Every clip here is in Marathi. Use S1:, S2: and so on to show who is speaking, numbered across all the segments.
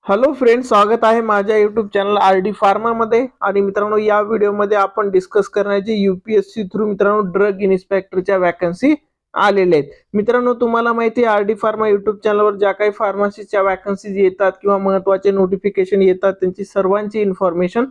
S1: हॅलो फ्रेंड्स, स्वागत आहे माझ्या यूट्यूब चॅनल आर.डी. फार्मामध्ये. आणि मित्रांनो, या व्हिडिओमध्ये आपण डिस्कस करण्याचे यूपीएससी थ्रू मित्रांनो ड्रग इन्स्पेक्टरच्या वॅकन्सी आलेले आहेत. मित्रांनो, तुम्हाला माहिती आहे आर.डी. फार्मा यूट्यूब चॅनलवर ज्या काही फार्मसीच्या वॅकन्सीज येतात किंवा महत्त्वाचे नोटिफिकेशन येतात त्यांची सर्वांची इन्फॉर्मेशन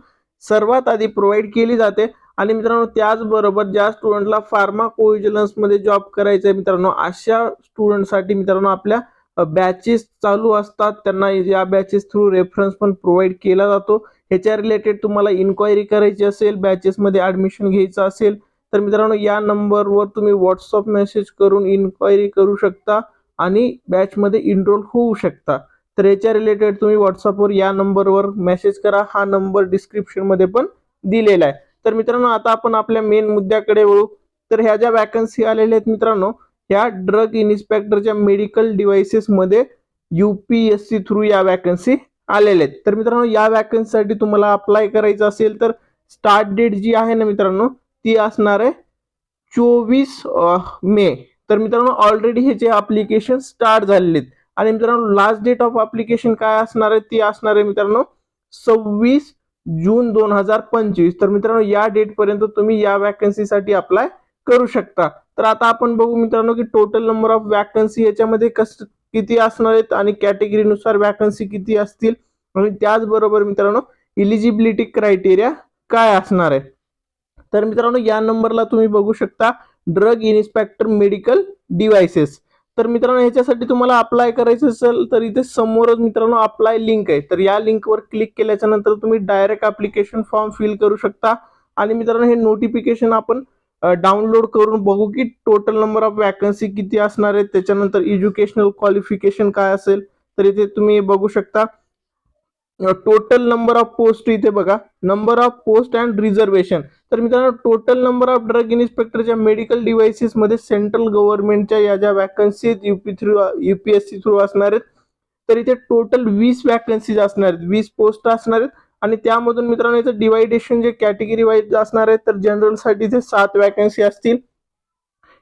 S1: सर्वात आधी प्रोव्हाइड केली जाते. आणि मित्रांनो, त्याचबरोबर ज्या स्टुडंटला फार्मा कोव्हिजिलन्समध्ये जॉब करायचं आहे मित्रांनो, अशा स्टुडंटसाठी मित्रांनो आपल्या बॅचेस चालू असतात, त्यांना या बॅचेस थ्रू रेफरन्स पण प्रोव्हाइड केला जातो. ह्याच्या रिलेटेड तुम्हाला इन्क्वायरी करायची असेल, बॅचेस मध्ये ऍडमिशन घ्यायचं असेल तर मित्रांनो या नंबरवर तुम्ही व्हॉट्सअप मेसेज करून इन्क्वायरी करू शकता आणि बॅच मध्ये इनरोल होऊ शकता. तर याच्या रिलेटेड तुम्ही व्हॉट्सअपवर या नंबरवर मेसेज करा. हा नंबर डिस्क्रिप्शन मध्ये पण दिलेला आहे. तर मित्रांनो, आता आपण आपल्या मेन मुद्द्याकडे वळू. तर ह्या ज्या वॅकन्सी आलेल्या आहेत मित्रांनो, ह्या ड्रग इन्स्पेक्टरच्या मेडिकल डिव्हाइसेस मध्ये यूपीएससी थ्रू या वॅकन्सी आलेल्या आहेत. तर मित्रांनो, या वॅकन्सीसाठी तुम्हाला अप्लाय करायचं असेल तर स्टार्ट डेट जी आहे ना मित्रांनो, ती असणार आहे 24 मे. तर मित्रांनो, ऑलरेडी ह्याचे अप्लिकेशन स्टार्ट झालेले आहेत. आणि मित्रांनो, लास्ट डेट ऑफ अप्लिकेशन काय असणार आहे, ती असणार आहे मित्रांनो 26 जून 2025. तर मित्रांनो, या डेट पर्यंत तुम्ही या वॅकन्सीसाठी अप्लाय करू शकता. तर आता आपण बघू मित्रांनो की टोटल नंबर ऑफ वॅकन्सी याच्यामध्ये किती असणार आहेत आणि कॅटेगरीनुसार वॅकन्सी किती असतील, आणि त्याचबरोबर मित्रांनो इलिजिबिलिटी क्रायटेरिया काय असणार आहे. तर मित्रांनो, या नंबरला तुम्ही बघू शकता ड्रग इन्स्पेक्टर मेडिकल डिव्हाइसेस. तर मित्रांनो, ह्याच्यासाठी तुम्हाला अप्लाय करायचं असेल तर इथे समोरच मित्रांनो अप्लाय लिंक आहे. तर या लिंकवर क्लिक केल्याच्या नंतर तुम्ही डायरेक्ट अप्लिकेशन फॉर्म फिल करू शकता. आणि मित्रांनो, हे नोटिफिकेशन आपण डाउनलोड करून बघू की टोटल नंबर ऑफ वॅकन्सी किती असणार आहेत, त्याच्यानंतर एज्युकेशनल क्वालिफिकेशन काय असेल. तर इथे तुम्ही बघू शकता टोटल नंबर ऑफ पोस्ट. इथे बघा number of post and reservation. तर मित्रांनो, टोटल नंबर ऑफ ड्रग इन्स्पेक्टरच्या मेडिकल डिव्हाइसेस मध्ये सेंट्रल गव्हर्नमेंटच्या या ज्या वॅकन्सी आहेत यूपीएससी थ्रू असणार आहेत, तर इथे टोटल 20 वॅकन्सीज असणार आहेत, 20 पोस्ट असणार आहेत. आणि त्यामधून मित्रांनो इथे डिवायडेशन जे कॅटेगरी वाईज असणार आहे, तर जनरल साठी इथे 7 वॅकन्सी असतील,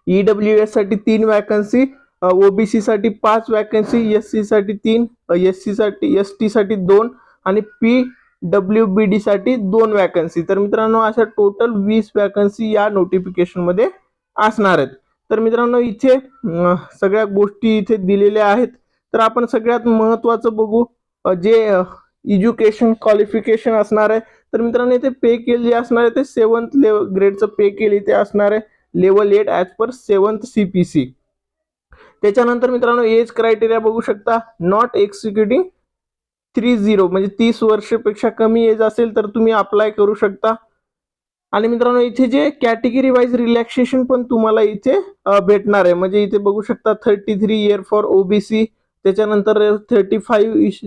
S1: ईडब्ल्यूएस साठी 3 वॅकन्सी, ओबीसी साठी 5 वॅकन्सी, एससी साठी 3, एसटी साठी 2 आणि पीडब्ल्यूबीडी साठी 2 वॅकन्सी. तर मित्रांनो, अशा टोटल 20 वॅकन्सी या नोटिफिकेशन मध्ये असणार आहेत. तर मित्रांनो, इथे सगळ्या गोष्टी इथे दिलेल्या आहेत. तर आपण सगळ्यात महत्वाचं बघू जे एज्युकेशन क्वालिफिकेशन असणार आहे. तर मित्रांनो, इथे पे केली असणार आहे ते 7th ग्रेडचं पे केली ते असणार आहे level 8 as per 7th CPC. त्याच्यानंतर मित्रांनो एज क्रायटेरिया बघू शकता, नॉट एक्झिक्युटिंग 30 म्हणजे 30 वर्षापेक्षा कमी एज असेल तर तुम्ही अप्लाय करू शकता. आणि मित्रांनो, इथे जे कॅटेगरी वाईज रिलॅक्सेशन पण तुम्हाला इथे भेटणार आहे. म्हणजे इथे बघू शकता 33 इयर फॉर ओबीसी, त्याच्यानंतर 35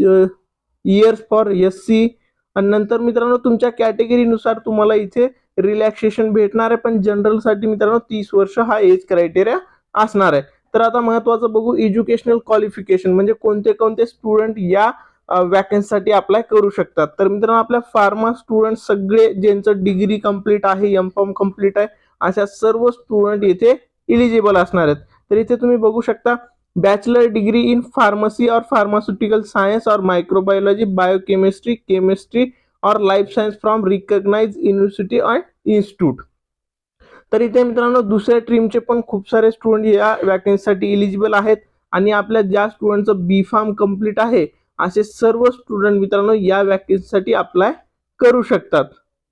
S1: इयर्स फॉर एससी. आणि नंतर मित्रांनो तुमच्या कॅटेगरीनुसार तुम्हाला इथे रिलॅक्सेशन भेटणार आहे. पण जनरल साठी मित्रांनो 30 वर्ष हा एज क्रायटेरिया असणार आहे. तर आता महत्वाचं बघू एज्युकेशनल क्वालिफिकेशन, म्हणजे कोणते कोणते स्टुडंट या वॅकन्सीसाठी अप्लाय करू शकतात. तर मित्रांनो, आपल्या फार्मा स्टुडंट सगळे ज्यांचं डिग्री कंप्लीट आहे, एमकॉम कंप्लीट आहे, अशा सर्व स्टुडंट इथे इलिजिबल असणार आहेत. तर इथे तुम्ही बघू शकता बॅचलर डिग्री इन फार्मसी और फार्मास्युटिकल सायन्स और मायक्रोबायोलॉजी, बायोकेमिस्ट्री, केमिस्ट्री और life science from recognise university and institute. तर इथे मित्रांनो दुसऱ्या स्ट्रीमचे पण खूप सारे स्टुडंट या वॅकन्सीसाठी इलिजिबल आहेत. आणि आपल्या ज्या स्टुडंटचं बी फार्म कंप्लीट आहे असे सर्व स्टुडंट मित्रांनो या वॅकन्सीसाठी अप्लाय करू शकतात.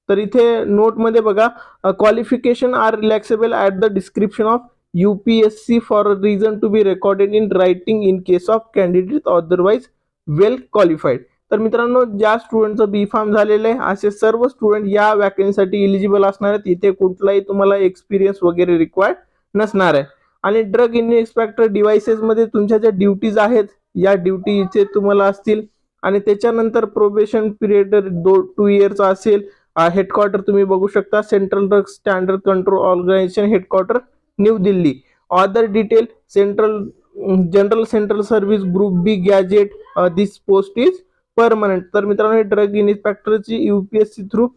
S1: तर इथे नोटमध्ये बघा, qualification are relaxable at the description of UPSC for a reason to be recorded in writing in case of candidate otherwise well qualified. तर मित्रांनो, ज्या स्टुडंटचं बी फार्म झालेलं आहे असे सर्व स्टुडंट या वॅकन्सीसाठी इलिजिबल असणार आहेत. इथे कुठलाही तुम्हाला एक्सपिरियन्स वगैरे रिक्वायर्ड नसणार आहे. आणि ड्रग इन्स्पेक्टर डिव्हाइसेस मध्ये तुमच्या ज्या ड्युटीज आहेत या ड्युटी इथे तुम्हाला असतील. आणि त्याच्यानंतर प्रोबेशन पिरियड 2 इयरचा असेल. हेडक्वार्टर तुम्ही बघू शकता central drug standard control organisation, headquarter New Delhi. Other detail general central service group B gazette, this post is permanent. तर मित्रांनो, हे ड्रग इन्स्पेक्टरची यूपीएससी थ्रू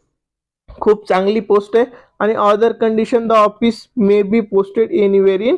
S1: खूप चांगली पोस्ट आहे. आणि other condition the office may be posted anywhere in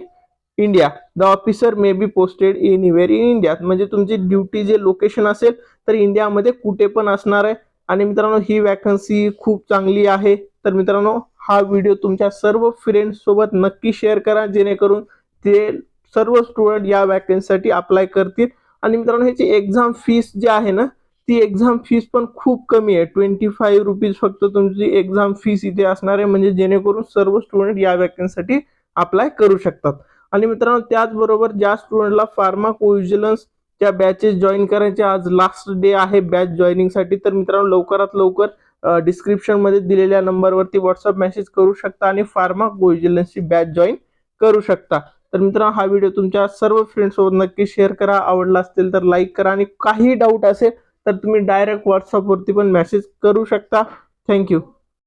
S1: India. The officer may be posted anywhere in India. म्हणजे तुमची ड्युटी जे लोकेशन असेल तर इंडियामध्ये कुठे पण असणार आहे. आणि मित्रांनो ही वॅकन्सी खूप चांगली आहे. तर मित्रांनो हा व्हिडिओ तुमच्या सर्व फ्रेंड्स सोबत नक्की शेअर करा, जेणेकरून ते सर्व स्टुडंट या वॅकन्सीसाठी अप्लाय करतील. आणि मित्रांनो ह्याची एक्झाम फीस जी आहे ना, ती एक्झाम फीस पण खूप कमी आहे. 25 रुपीज फक्त तुमची एक्झाम फीस इथे असणार आहे, म्हणजे जेणेकरून सर्व स्टुडंट या वॅकन्सीसाठी अप्लाय करू शकतात. आणि मित्रांनो त्याचबरोबर ज्या स्टुडंटला फार्माकोव्हिजिलन्स च्या बॅचेस जॉईन करायचे, आज लास्ट डे आहे बॅच जॉईनिंगसाठी. तर मित्रांनो लवकरात लवकर डिस्क्रिप्शन मध्ये दिलेल्या नंबरवरती व्हॉट्सअप मेसेज करू शकता आणि फार्माकोव्हिजिलन्सची बॅच जॉईन करू शकता. तर मित्रांनो हा व्हिडिओ तुमच्या सर्व फ्रेंड्स सोबत नक्की शेअर करा. आवडला असेल तर लाईक करा आणि काही डाऊट असेल तर तुम्ही डायरेक्ट व्हॉट्सअपवरती पण मेसेज करू शकता. थँक्यू.